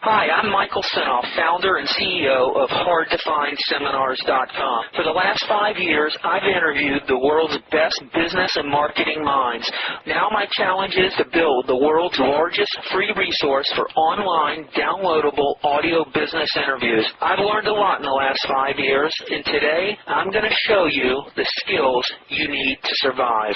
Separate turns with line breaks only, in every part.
Hi, I'm Michael Senoff, founder and CEO of HardToFindSeminars.com. For the last 5 years, I've interviewed the world's best business and marketing minds. Now my challenge is to build the world's largest free resource for online, downloadable audio business interviews. I've learned a lot in the last 5 years, and today I'm going to show you the skills you need to survive.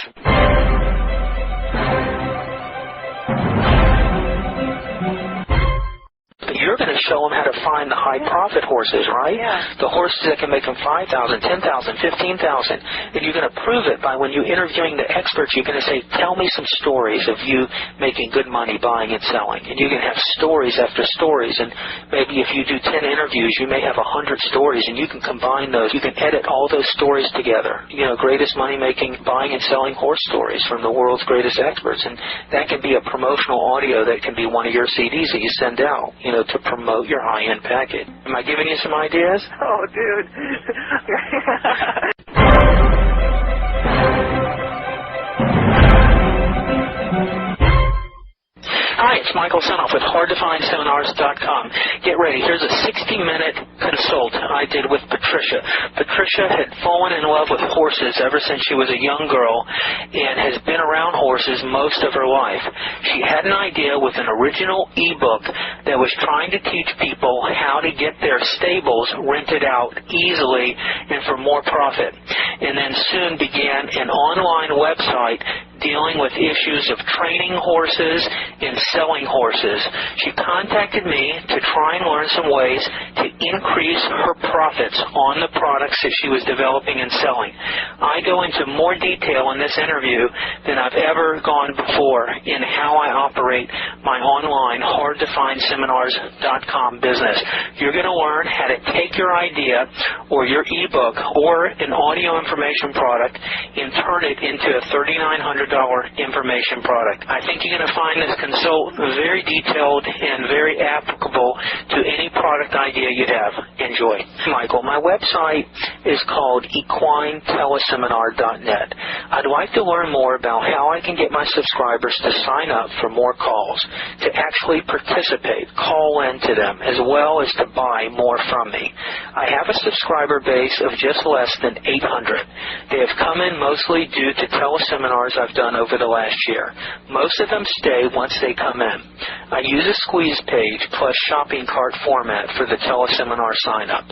You're going to show them how to find the high-profit horses, right?
Yeah.
The horses that can make them $5,000, $10,000, $15,000. And you're going to prove it by when you're interviewing the experts, you're going to say, tell me some stories of you making good money buying and selling. And you're going to have stories after stories. And maybe if you do 10 interviews, you may have 100 stories, and you can combine those. You can edit all those stories together. You know, greatest money-making buying and selling horse stories from the world's greatest experts. And that can be a promotional audio that can be one of your CDs that you send out, you know, to promote your high-end package. Am I giving you some ideas?
Oh, dude.
Hi, it's Michael Senoff with HardToFindSeminars.com. Get ready. Here's a 60-minute consult I did with Patricia. Patricia had fallen in love with horses ever since she was a young girl and has been around horses most of her life. She had an idea with an original ebook that was trying to teach people how to get their stables rented out easily and for more profit. And then soon began an online website dealing with issues of training horses and selling horses. She contacted me to try and learn some ways to increase her profits on the products that she was developing and selling. I go into more detail in this interview than I've ever gone before in how I operate my online HardToFindSeminars.com business. You're going to learn how to take your idea or your ebook or an audio information product and turn it into a $3,900 information product. I think you're going to find this consult very detailed and very applicable to any product idea you have. Enjoy. Michael, my website is called EquineTeleseminar.net. I'd like to learn more about how I can get my subscribers to sign up for more calls, to actually participate, call in to them, as well as to buy more from me. I have a subscriber base of just less than 800. They have come in mostly due to teleseminars I've done over the last year. Most of them stay once they come in. I use a squeeze page plus shopping cart format for the teleseminar sign-up.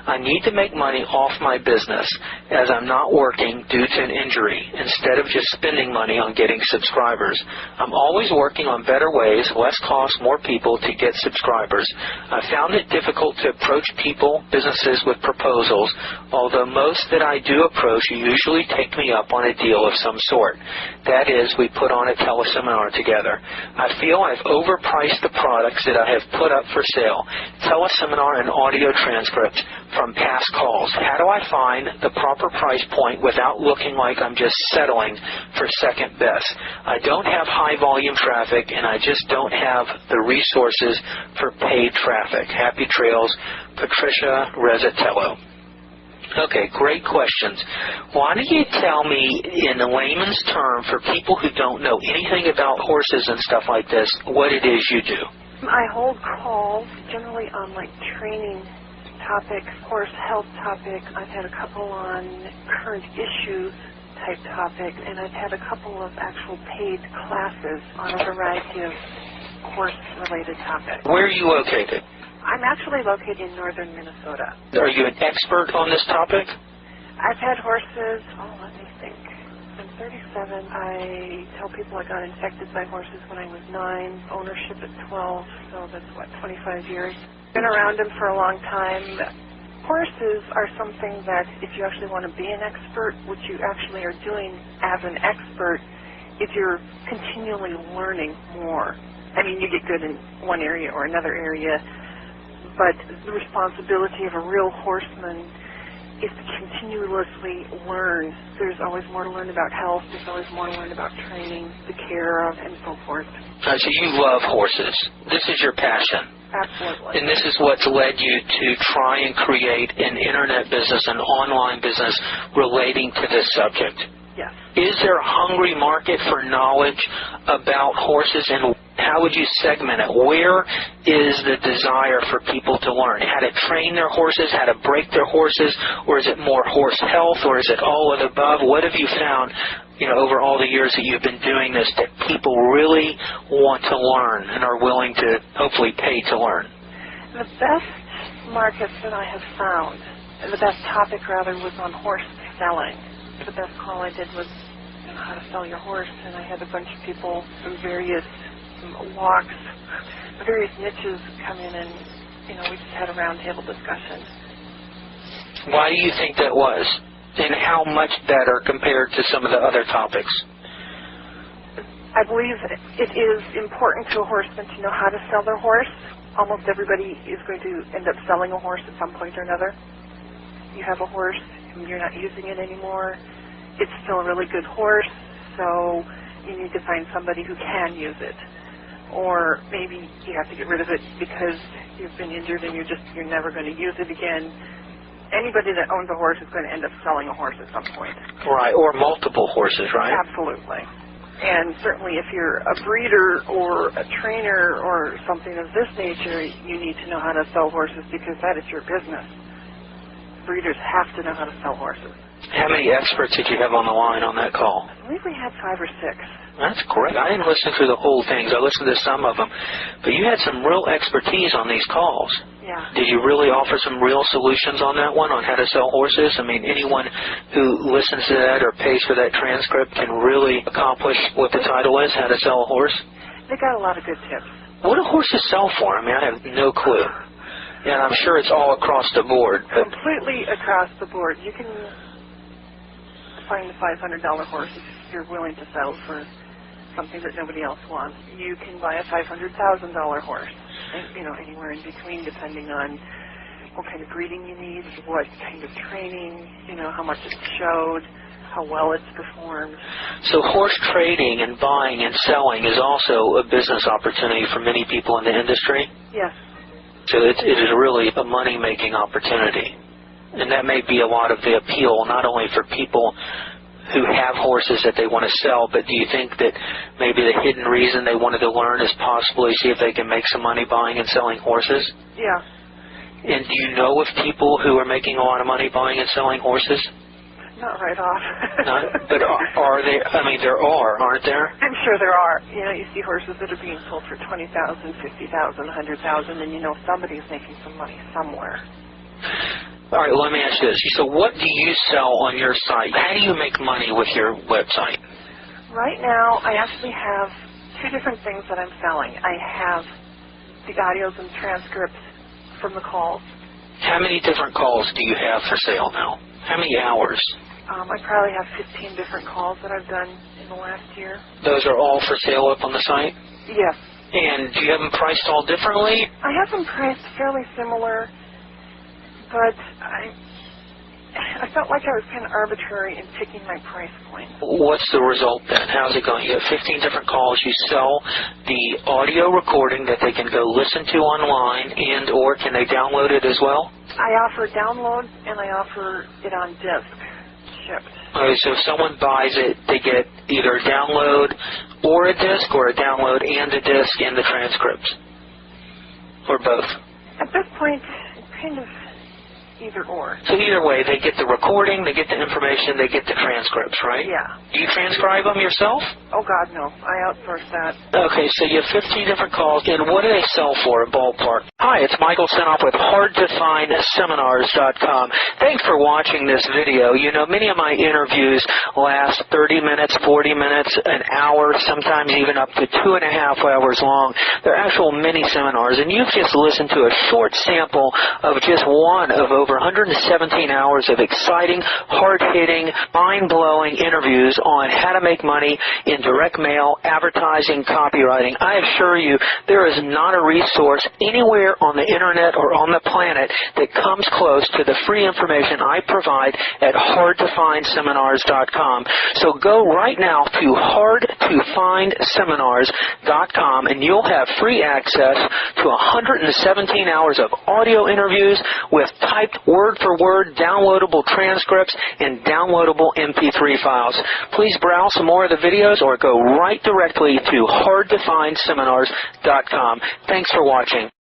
I need to make money off my business as I'm not working due to an injury instead of just spending money on getting subscribers. I'm always working on better ways, less cost, more people to get subscribers. I found it difficult to approach people, businesses with proposals, although most that I do approach usually take me up on a deal of some sort. That is, we put on a teleseminar together. I feel I've overpriced the products that I have put up for sale, teleseminar and audio transcripts from past calls. How do I find the proper price point without looking like I'm just settling for second best? I don't have high volume traffic, and I just don't have the resources for paid traffic. Happy trails, Patricia Rezzatello. Okay, great questions. Why don't you tell me in the layman's term for people who don't know anything about horses and stuff like this, what it is you do?
I hold calls generally on like training topics, horse health topics. I've had a couple on current issues type topics, and I've had a couple of actual paid classes on a variety of horse-related topics.
Where are you located?
I'm actually located in northern Minnesota.
Are you an expert on this topic?
I've had horses, let me think. I'm 37. I tell people I got infected by horses when I was 9, ownership at 12, so that's, 25 years. Been around them for a long time. Horses are something that if you actually want to be an expert, what you actually are doing as an expert is you're continually learning more. I mean, you get good in one area or another area, but the responsibility of a real horseman is to continuously learn. There's always more to learn about health. There's always more to learn about training, the care of, and so forth.
So you love horses. This is your passion.
Absolutely.
And this is what's led you to try and create an internet business, an online business relating to this subject.
Yes.
Is there a hungry market for knowledge about horses, and How would you segment it? Where is the desire for people to learn? How to train their horses, how to break their horses, or is it more horse health, or is it all of the above? What have you found, over all the years that you've been doing this, that people really want to learn and are willing to hopefully pay to learn?
The best markets that I have found, the best topic rather, was on horse selling. The best call I did was how to sell your horse, and I had a bunch of people from various walks, various niches come in, and we just had a roundtable discussion.
Why do you think that was? And how much better compared to some of the other topics?
I believe it is important to a horseman to know how to sell their horse. Almost everybody is going to end up selling a horse at some point or another. You have a horse and you're not using it anymore. It's still a really good horse, so you need to find somebody who can use it. Or maybe you have to get rid of it because you've been injured and you're never going to use it again. Anybody that owns a horse is going to end up selling a horse at some point.
Right, or multiple horses, right?
Absolutely. And certainly if you're a breeder or a trainer or something of this nature, you need to know how to sell horses because that is your business. Breeders have to know how to sell horses.
How many experts did you have on the line on that call?
I believe we had 5 or 6.
That's great. I didn't listen to the whole things. I listened to some of them. But you had some real expertise on these calls.
Yeah.
Did you really offer some real solutions on that one, on how to sell horses? I mean, anyone who listens to that or pays for that transcript can really accomplish what the title is, how to sell a horse?
They got a lot of good tips.
What do horses sell for? I mean, I have no clue. And I'm sure it's all across the board. But
completely across the board. You can find a $500 horse if you're willing to sell for something that nobody else wants. You can buy a $500,000 horse, anywhere in between, depending on what kind of breeding you need, what kind of training, how much it's showed, how well it's performed.
So horse trading and buying and selling is also a business opportunity for many people in the industry?
Yes.
So it is really a money-making opportunity. And that may be a lot of the appeal, not only for people who have horses that they want to sell, but do you think that maybe the hidden reason they wanted to learn is possibly see if they can make some money buying and selling horses?
Yeah.
And do you know of people who are making a lot of money buying and selling horses?
Not right off.
But are there? I mean, there are, aren't there?
I'm sure there are. You see horses that are being sold for $20,000, $50,000, $100,000, and somebody's making some money somewhere.
All right, let me ask you this. So what do you sell on your site? How do you make money with your website?
Right now, I actually have 2 different things that I'm selling. I have the audios and transcripts from the calls.
How many different calls do you have for sale now? How many hours?
I probably have 15 different calls that I've done in the last year.
Those are all for sale up on the site?
Yes.
And do you have them priced all differently?
I have them priced fairly similar, but I felt like I was kind of arbitrary in picking my price point.
What's the result then? How's it going? You have 15 different calls. You sell the audio recording that they can go listen to online, and or can they download it as well?
I offer download, and I offer it on disc, shipped.
Okay, so if someone buys it, they get either a download or a disc, or a download and a disc and the transcripts, or both?
At this point, it's kind of either or.
So either way, they get the recording, they get the information, they get the transcripts, right?
Yeah.
Do you transcribe them yourself?
Oh, God, no. I outsource that.
Okay, so you have 15 different calls, and what do they sell for in ballpark? Hi, it's Michael Senoff with HardToFindSeminars.com. Thanks for watching this video. Many of my interviews last 30 minutes, 40 minutes, an hour, sometimes even up to 2.5 hours long. They're actual mini seminars, and you've just listened to a short sample of just one of over 117 hours of exciting, hard-hitting, mind-blowing interviews on how to make money in direct mail, advertising, copywriting. I assure you, there is not a resource anywhere anywhere on the internet or on the planet that comes close to the free information I provide at hardtofindseminars.com. So go right now to hardtofindseminars.com and you'll have free access to 117 hours of audio interviews with typed word-for-word downloadable transcripts and downloadable MP3 files. Please browse some more of the videos or go right directly to hardtofindseminars.com. Thanks for watching.